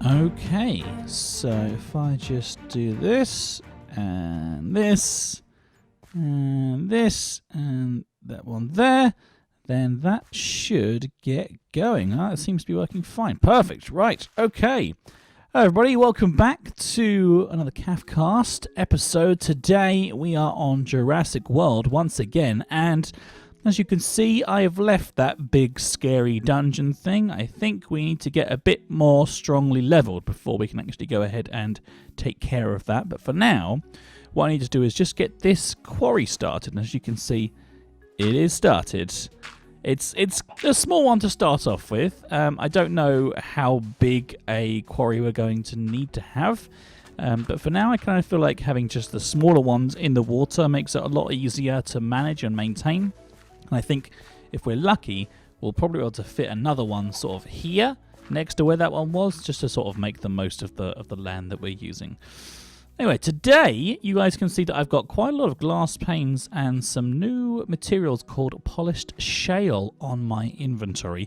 Okay, so if I just do this, and this, and this, and that one there, then that should get going. It seems to be working fine. Perfect. Right. Okay. Hello, everybody. Welcome back to another Caff cast episode. Today we are on Jurassic World once again, and as you can see, I have left that big scary dungeon thing. I think we need to get a bit more strongly leveled before we can actually go ahead and take care of that. But for now, what I need to do is just get this quarry started. And as you can see, it is started. It's a small one to start off with. I don't know how big a quarry we're going to need to have. But for now, I kind of feel like having just the smaller ones in the water makes it a lot easier to manage and maintain. And I think if we're lucky, we'll probably be able to fit another one sort of here next to where that one was, just to sort of make the most of the land that we're using. Anyway, today you guys can see that I've got quite a lot of glass panes and some new materials called polished shale on my inventory.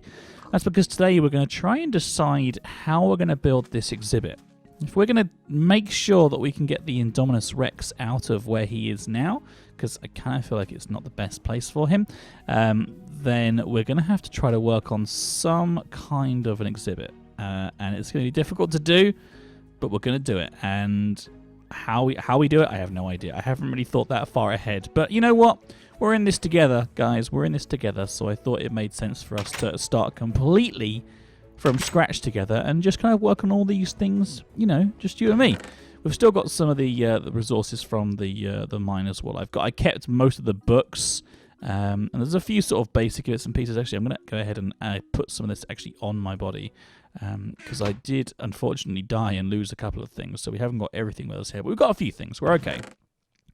That's because today we're going to try and decide how we're going to build this exhibit. If we're going to make sure that we can get the Indominus Rex out of where he is now, because I kind of feel like it's not the best place for him, then we're going to have to try to work on some kind of an exhibit. And it's going to be difficult to do, but we're going to do it. And how we do it, I have no idea. I haven't really thought that far ahead. But you know what? We're in this together, guys. We're in this together. So I thought it made sense for us to start completely from scratch together and just kind of work on all these things, you know, just you and me. We've still got some of the resources from the mine as well. I kept most of the books, and there's a few sort of basic bits and pieces. Actually, I'm going to go ahead and put some of this actually on my body, because I did unfortunately die and lose a couple of things, so we haven't got everything with us here, but we've got a few things. We're okay.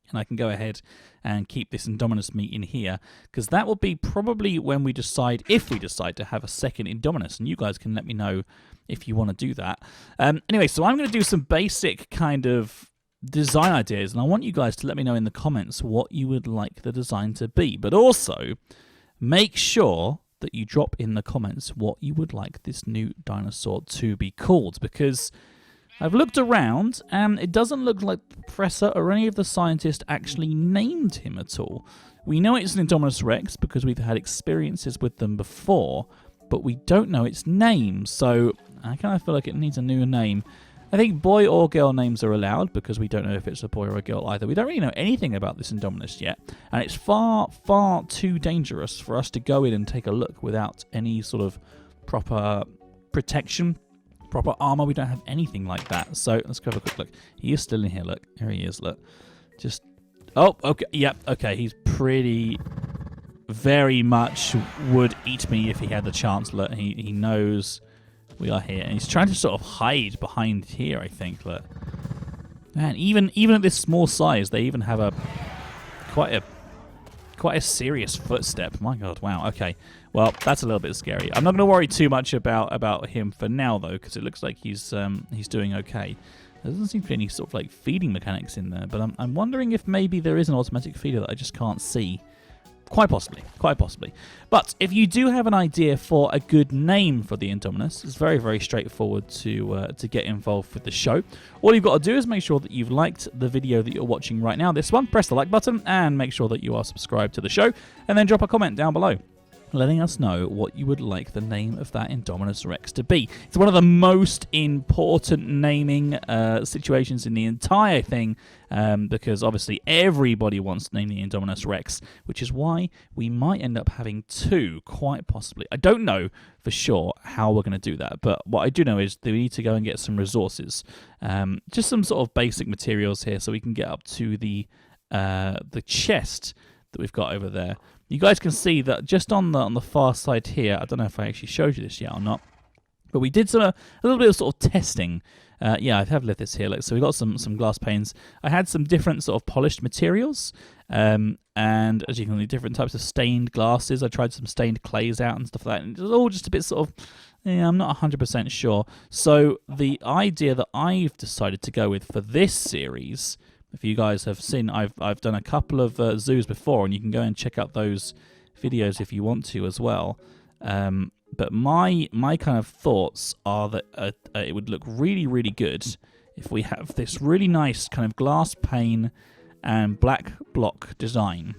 And I can go ahead and keep this Indominus meat in here, because that will be probably when we decide, if we decide to have a second Indominus, and you guys can let me know if you want to do that. Anyway, so I'm going to do some basic kind of design ideas, and I want you guys to let me know in the comments what you would like the design to be, but also make sure that you drop in the comments what you would like this new dinosaur to be called, because I've looked around and it doesn't look like the professor or any of the scientists actually named him at all. We know it's an Indominus Rex because we've had experiences with them before, but we don't know its name, so I kind of feel like it needs a new name. I think boy or girl names are allowed because we don't know if it's a boy or a girl either. We don't really know anything about this Indominus yet, and it's far, far too dangerous for us to go in and take a look without any sort of proper protection. Proper armor. We don't have anything like that. So let's go have a quick look. He is still in here. Look, here he is. Look, just okay. Yep. Okay, he's pretty, very much would eat me if he had the chance. Look, he knows we are here, and he's trying to sort of hide behind here. I think. Look, man, even at this small size, they even have quite a serious footstep. My God, wow. Okay, well, that's a little bit scary. I'm not going to worry too much about him for now, though, because it looks like he's doing okay. There doesn't seem to be any sort of like feeding mechanics in there, but I'm wondering if maybe there is an automatic feeder that I just can't see. Quite possibly, quite possibly. But if you do have an idea for a good name for the Indominus, it's very, very straightforward to get involved with the show. All you've got to do is make sure that you've liked the video that you're watching right now, this one, press the like button, and make sure that you are subscribed to the show, and then drop a comment down below letting us know what you would like the name of that Indominus Rex to be. It's one of the most important naming situations in the entire thing, because obviously everybody wants to name the Indominus Rex, which is why we might end up having two, quite possibly. I don't know for sure how we're going to do that, but what I do know is that we need to go and get some resources, just some sort of basic materials here so we can get up to the chest that we've got over there. You guys can see that just on the far side here, I don't know if I actually showed you this yet or not, but we did a little bit of sort of testing. Yeah, I have left this here. So we got some glass panes. I had some different sort of polished materials, and as you can see, different types of stained glasses. I tried some stained clays out and stuff like that, and it was all just a bit sort of, yeah, I'm not 100% sure. So the idea that I've decided to go with for this series, if you guys have seen, I've done a couple of zoos before, and you can go and check out those videos if you want to as well. But my kind of thoughts are that it would look really, really good if we have this really nice kind of glass pane and black block design.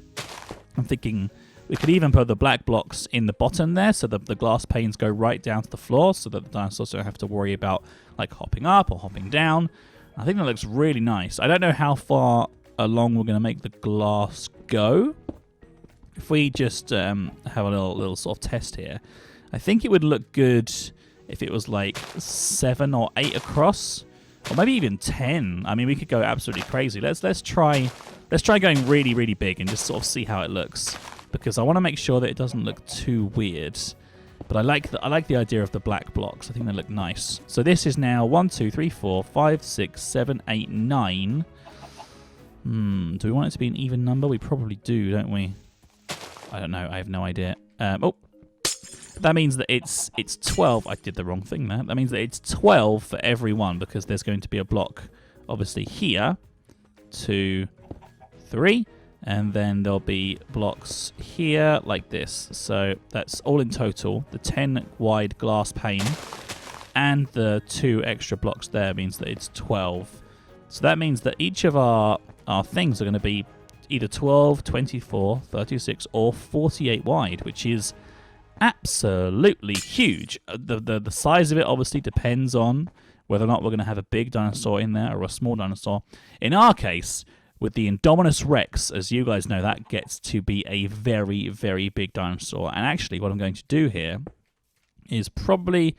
I'm thinking we could even put the black blocks in the bottom there so that the glass panes go right down to the floor so that the dinosaurs don't have to worry about like hopping up or hopping down. I think that looks really nice. I don't know how far along we're going to make the glass go. If we just have a little sort of test here, I think it would look good if it was like 7 or 8 across, or maybe even 10. I mean, we could go absolutely crazy. Let's try going really, really big and just sort of see how it looks, because I want to make sure that it doesn't look too weird. But I like the idea of the black blocks. I think they look nice. So this is now 1, 2, 3, 4, 5, 6, 7, 8, 9. Do we want it to be an even number? We probably do, don't we? I don't know. I have no idea. That means that it's 12. I did the wrong thing there. That means that it's 12 for every one, because there's going to be a block, obviously, here. 2, 3. And then there'll be blocks here like this. So that's all in total. The 10 wide glass pane and the 2 extra blocks there means that it's 12. So that means that each of our things are going to be either 12, 24, 36, or 48 wide, which is absolutely huge. The size of it obviously depends on whether or not we're going to have a big dinosaur in there or a small dinosaur. In our case, with the Indominus Rex, as you guys know, that gets to be a very, very big dinosaur. And actually, what I'm going to do here is probably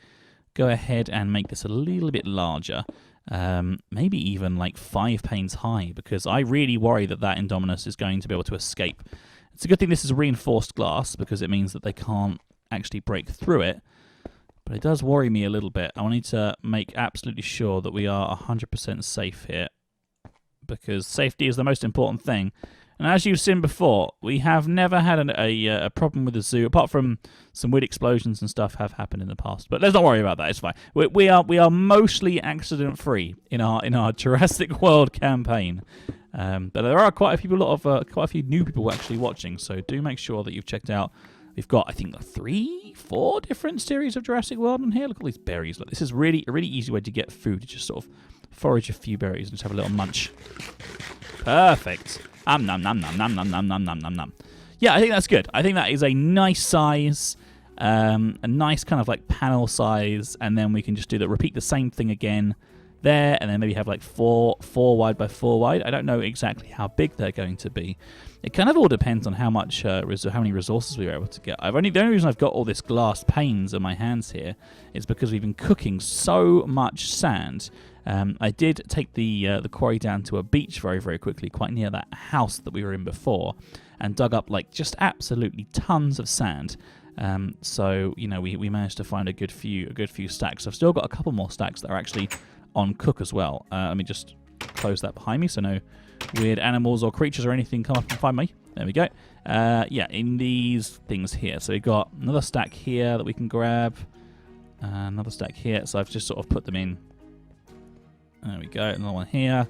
go ahead and make this a little bit larger. Maybe even like 5 panes high, because I really worry that Indominus is going to be able to escape. It's a good thing this is reinforced glass, because it means that they can't actually break through it. But it does worry me a little bit. I need to make absolutely sure that we are 100% safe here, because safety is the most important thing. And as you've seen before, we have never had a problem with the zoo, apart from some weird explosions and stuff have happened in the past. But let's not worry about that. It's fine. We are mostly accident-free in our Jurassic World campaign. But there are quite a few new people actually watching. So do make sure that you've checked out. We've got, I think, 3, 4 different series of Jurassic World on here. Look at all these berries. Look, this is really a really easy way to get food. To just sort of forage a few berries and just have a little munch. Perfect. Nom nom nom nom nom nom nom nom nom nom. Yeah, I think that's good. I think that is a nice size, a nice kind of like panel size, and then we can just repeat the same thing again there, and then maybe have like 4 wide by 4 wide. I don't know exactly how big they're going to be. It kind of all depends on how many resources we were able to get. The only reason I've got all this glass panes in my hands here is because we've been cooking so much sand. I did take the quarry down to a beach very, very quickly, quite near that house that we were in before, and dug up like just absolutely tons of sand. So we managed to find a good few stacks. I've still got a couple more stacks that are actually on cook as well. Let me just close that behind me so no weird animals or creatures or anything come up and find me. There we go. Yeah, in these things here. So we've got another stack here that we can grab. Another stack here. So I've just sort of put them in. There we go. Another one here.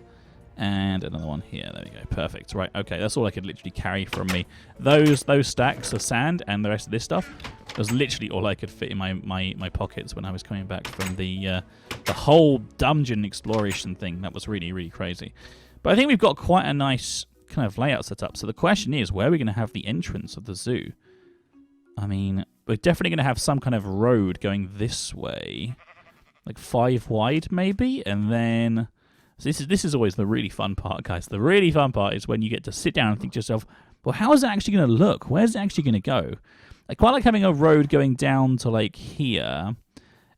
And another one here. There we go. Perfect. Right. Okay. That's all I could literally carry from me. Those stacks of sand and the rest of this stuff was literally all I could fit in my pockets when I was coming back from the whole dungeon exploration thing. That was really, really crazy. But I think we've got quite a nice kind of layout set up. So the question is, where are we going to have the entrance of the zoo? I mean, we're definitely going to have some kind of road going this way. Like 5 wide, maybe? And then... So this is always the really fun part, guys. The really fun part is when you get to sit down and think to yourself, well, how is it actually going to look? Where's it actually going to go? I quite like having a road going down to, like, here.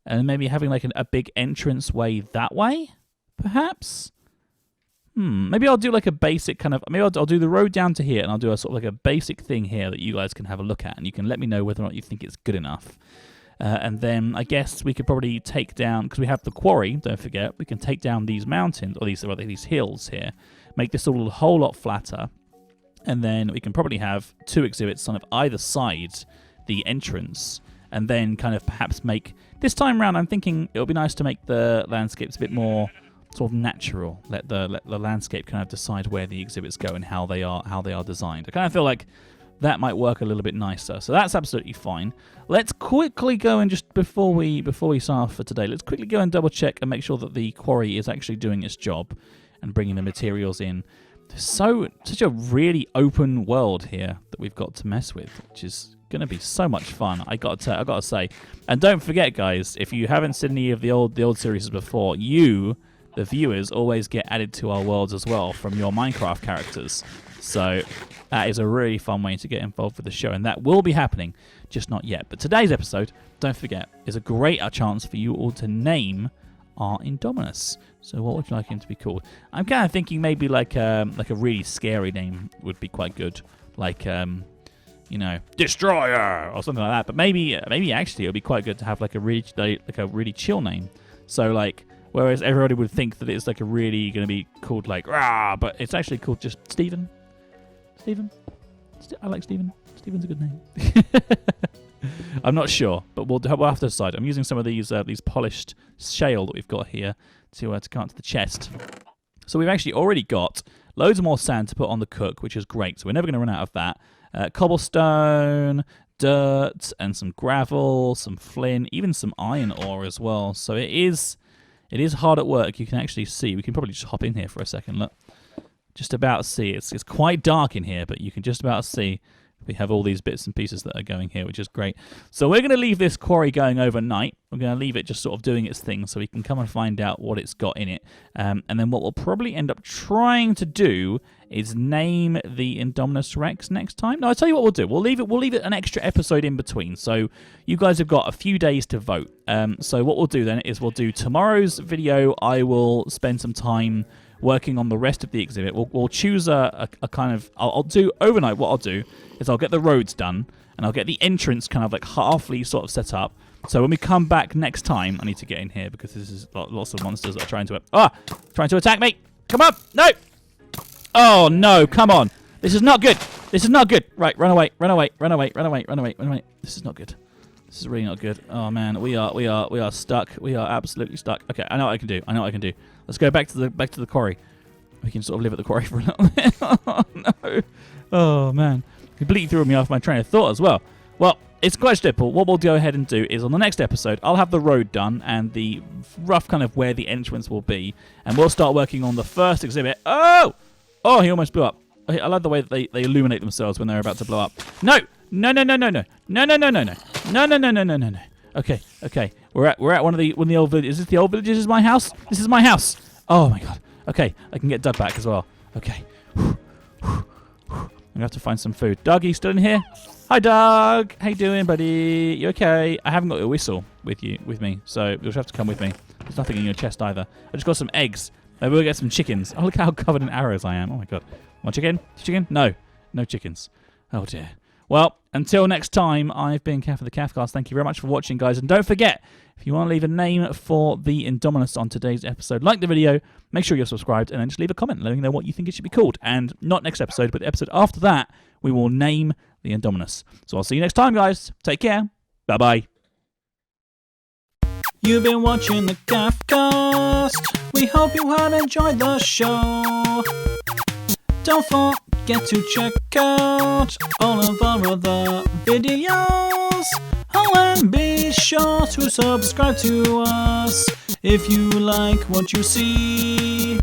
And maybe having, like, a big entrance way that way, perhaps? Maybe I'll do, like, a basic kind of... Maybe I'll do the road down to here, and I'll do a sort of, like, a basic thing here that you guys can have a look at, and you can let me know whether or not you think it's good enough. And then I guess we could probably take down, because we have the quarry, don't forget, we can take down these mountains, or these hills here, make this all a whole lot flatter, and then we can probably have 2 exhibits on either side the entrance, and then kind of perhaps make, this time around I'm thinking it would be nice to make the landscapes a bit more sort of natural, let the landscape kind of decide where the exhibits go and how they are designed. I kind of feel like that might work a little bit nicer. So that's absolutely fine. Let's quickly go and just before we sign off for today, let's quickly go and double check and make sure that the quarry is actually doing its job and bringing the materials in. Such a really open world here that we've got to mess with, which is going to be so much fun. I got to say, and don't forget, guys, if you haven't seen any of the old series before, you, the viewers, always get added to our worlds as well from your Minecraft characters. So that is a really fun way to get involved with the show, and that will be happening, just not yet. But today's episode, don't forget, is a great chance for you all to name our Indominus. So what would you like him to be called? I'm kind of thinking maybe like a really scary name would be quite good, like you know, Destroyer or something like that. But maybe actually it would be quite good to have like a really chill name. So like, whereas everybody would think that it's like a really going to be called like Rah, but it's actually called just Steven. I like Steven. Steven's a good name. I'm not sure, but we'll have to decide. I'm using some of these polished shale that we've got here to come up to the chest. So we've actually already got loads more sand to put on the cook, which is great. So we're never going to run out of that. Cobblestone, dirt, and some gravel, some flint, even some iron ore as well. So it is hard at work. You can actually see. We can probably just hop in here for a second. Look, just about see. It's quite dark in here, but you can just about see. We have all these bits and pieces that are going here, which is great. So we're going to leave this quarry going overnight. We're going to leave it just sort of doing its thing so we can come and find out what it's got in it. And then what we'll probably end up trying to do is name the Indominus Rex next time. No, I'll tell you what we'll do. We'll leave it an extra episode in between. So you guys have got a few days to vote. So what we'll do then is we'll do tomorrow's video. I will spend some time working on the rest of the exhibit. We'll choose a kind of... I'll do overnight. What I'll do is I'll get the roads done, and I'll get the entrance kind of like halfly sort of set up. So when we come back next time, I need to get in here because this is lots of monsters that are trying to attack me. Come on, no! Oh no, come on! This is not good. This is not good. Right, run away, run away, run away, run away, run away, run away. This is not good. This is really not good. Oh man, we are stuck. We are absolutely stuck. Okay, I know what I can do. Let's go back to the quarry. We can sort of live at the quarry for a little bit. Oh no. Oh man. Completely threw me off my train of thought as well. Well, it's quite simple. What we'll go ahead and do is on the next episode, I'll have the road done and the rough kind of where the entrance will be, and we'll start working on the first exhibit. Oh, he almost blew up. I love the way that they illuminate themselves when they're about to blow up. No. Okay. We're at one of the old villages. Is this the old village? This is my house. This is my house. Oh my god. Okay, I can get Doug back as well. Okay. I'm going to have to find some food. Doggy, still in here? Hi, Doug. How you doing, buddy? You okay? I haven't got a whistle with me, so you'll have to come with me. There's nothing in your chest either. I just got some eggs. Maybe we'll get some chickens. Oh, look how covered in arrows I am. Oh, my God. Want chicken? Chicken? No. No chickens. Oh, dear. Well, until next time, I've been Caff of the Caffcast. Thank you very much for watching, guys. And don't forget, if you want to leave a name for the Indominus on today's episode, like the video, make sure you're subscribed, and then just leave a comment letting me know what you think it should be called. And not next episode, but the episode after that, we will name the Indominus. So I'll see you next time, guys. Take care. Bye-bye. You've been watching the Caffcast. We hope you have enjoyed the show. Don't forget to check out all of our other videos. Oh, and be sure to subscribe to us if you like what you see.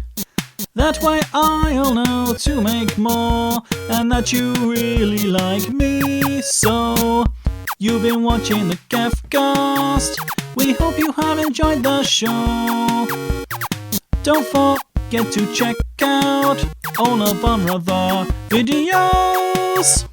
That way I'll know to make more and that you really like me. So, you've been watching the Caffcast. We hope you have enjoyed the show. Don't forget to check out all of our other videos.